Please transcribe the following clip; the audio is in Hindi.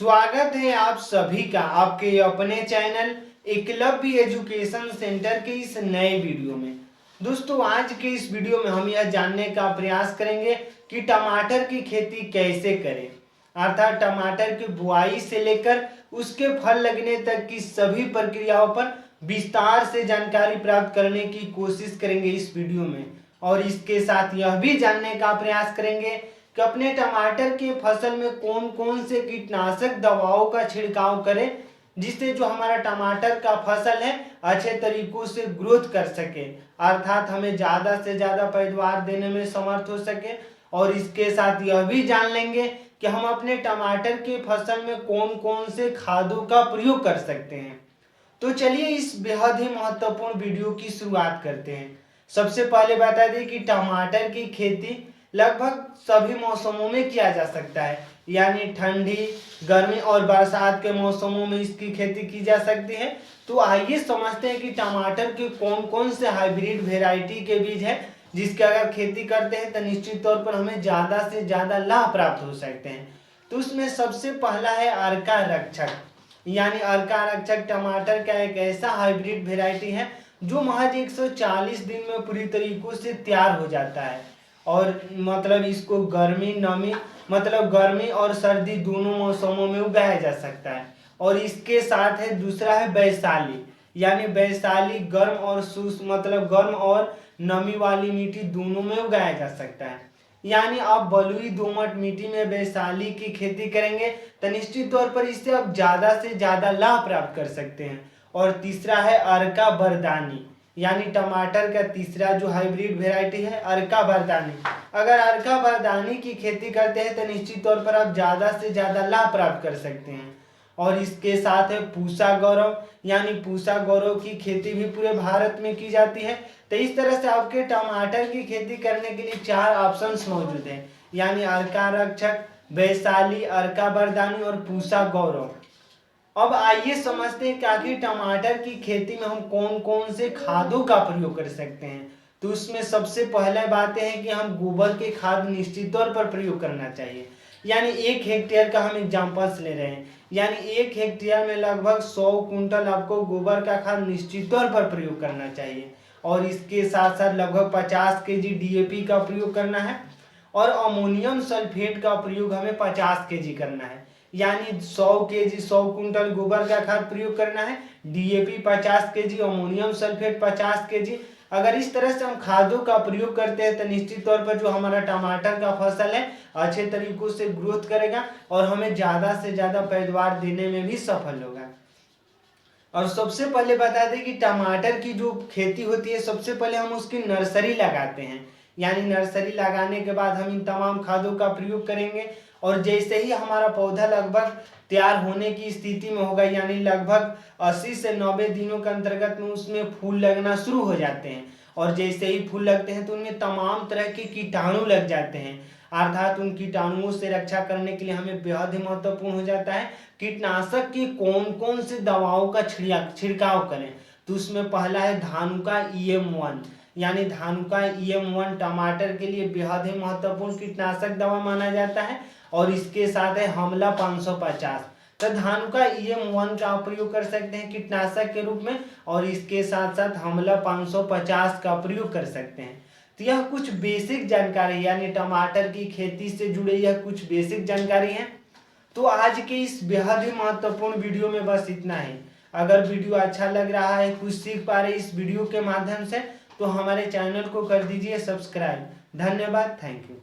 स्वागत है आप सभी का आपके अपने चैनल एकलव्य एजुकेशन सेंटर के इस नए वीडियो में। दोस्तों, आज के इस वीडियो में हम यह जानने का प्रयास करेंगे कि टमाटर की खेती कैसे करें, अर्थात टमाटर की बुआई से लेकर उसके फल लगने तक की सभी प्रक्रियाओं पर विस्तार से जानकारी प्राप्त करने की कोशिश करेंगे इस वीडियो में। और इसके साथ यह भी जानने का प्रयास करेंगे कि अपने टमाटर के फसल में कौन कौन से कीटनाशक दवाओं का छिड़काव करें जिससे जो हमारा टमाटर का फसल है अच्छे तरीकों से ग्रोथ कर सके, अर्थात हमें ज़्यादा से ज़्यादा पैदावार देने में समर्थ हो सके। और इसके साथ यह भी जान लेंगे कि हम अपने टमाटर के फसल में कौन कौन से खादों का प्रयोग कर सकते हैं। तो चलिए इस बेहद ही महत्वपूर्ण वीडियो की शुरुआत करते हैं। सबसे पहले बता दें कि टमाटर की खेती लगभग सभी मौसमों में किया जा सकता है, यानी ठंडी, गर्मी और बरसात के मौसमों में इसकी खेती की जा सकती है। तो आइए समझते हैं कि टमाटर के कौन कौन से हाइब्रिड वेराइटी के बीज है जिसकी अगर खेती करते हैं तो निश्चित तौर पर हमें ज़्यादा से ज़्यादा लाभ प्राप्त हो सकते हैं। तो उसमें सबसे पहला है अर्का रक्षक, यानी अर्का रक्षक टमाटर का एक ऐसा हाइब्रिड वेराइटी है जो महज 140 दिन में पूरी तरीकों से तैयार हो जाता है। और मतलब इसको गर्मी और सर्दी दोनों मौसमों में उगाया जा सकता है। और इसके साथ है दूसरा है वैशाली, यानी वैशाली गर्म और नमी वाली मिट्टी दोनों में उगाया जा सकता है। यानी आप बलुई दोमट मिट्टी में वैशाली की खेती करेंगे तो निश्चित तौर पर इससे आप ज़्यादा से ज़्यादा लाभ प्राप्त कर सकते हैं। और तीसरा है अर्का बरदानी, यानी टमाटर का तीसरा जो हाइब्रिड वेराइटी है अर्का बरदानी। अगर अर्का बरदानी की खेती करते हैं तो निश्चित तौर पर आप ज़्यादा से ज़्यादा लाभ प्राप्त कर सकते हैं। और इसके साथ है पूसा गौरव, यानी पूसा गौरव की खेती भी पूरे भारत में की जाती है। तो इस तरह से आपके टमाटर की खेती करने के लिए 4 ऑप्शंस मौजूद हैं, यानी अर्का रक्षक, वैशाली, अर्का बरदानी और पूसा गौरव। अब आइए समझते हैं कि आखिर टमाटर की खेती में हम कौन कौन से खादों का प्रयोग कर सकते हैं। तो उसमें सबसे पहले बातें हैं कि हम गोबर के खाद निश्चित तौर पर प्रयोग करना चाहिए। यानी 1 हेक्टेयर का हम एग्जांपल्स ले रहे हैं, यानी 1 हेक्टेयर में लगभग 100 कुंटल आपको गोबर का खाद निश्चित तौर पर प्रयोग करना चाहिए। और इसके साथ साथ लगभग 50 केजी DAP का प्रयोग करना है और अमोनियम सल्फेट का प्रयोग हमें 50 केजी करना है। यानी 100 कुंटल गोबर का खाद प्रयोग करना है, DAP 50 KG, ammonium sulphate 50 KG. अगर इस तरह से हम खादों का प्रयोग करते हैं तो निश्चित तौर पर जो हमारा टमाटर का फसल है अच्छे तरीकों से ग्रोथ करेगा और हमें ज़्यादा से ज़्यादा पैदावार देने में भी सफल होगा। और सबसे पहले बता दें कि टमाटर की जो खेती होती है सबसे पहले हम उसकी नर्सरी लगाते हैं, यानी नर्सरी लगाने के बाद हम इन तमाम खादों का प्रयोग करेंगे। और जैसे ही हमारा पौधा लगभग तैयार होने की स्थिति में होगा, यानी लगभग 80 से 90 दिनों के अंतर्गत में उसमें फूल लगना शुरू हो जाते हैं। और जैसे ही फूल लगते हैं तो उनमें तमाम तरह के कीटाणु लग जाते हैं, अर्थात उन कीटाणुओं से रक्षा करने के लिए हमें बेहद ही महत्वपूर्ण हो जाता है कीटनाशक की कौन कौन सी दवाओं का छिड़काव करें। तो उसमें पहला है धानुका EM1, यानी धानुका EM1 टमाटर के लिए बेहद ही महत्वपूर्ण कीटनाशक दवा माना जाता है। और इसके साथ है हमला 550, तो धानुका EM1 का प्रयोग कर सकते हैं कीटनाशक के रूप में। और इसके साथ साथ हमला 550 का प्रयोग कर सकते हैं। तो यह कुछ बेसिक जानकारी, यानी टमाटर की खेती से जुड़े यह कुछ बेसिक जानकारी है। तो आज के इस बेहद ही महत्वपूर्ण वीडियो में बस इतना ही। अगर वीडियो अच्छा लग रहा है, कुछ सीख पा रहे इस वीडियो के माध्यम से, तो हमारे चैनल को कर दीजिए सब्सक्राइब। धन्यवाद, थैंक यू।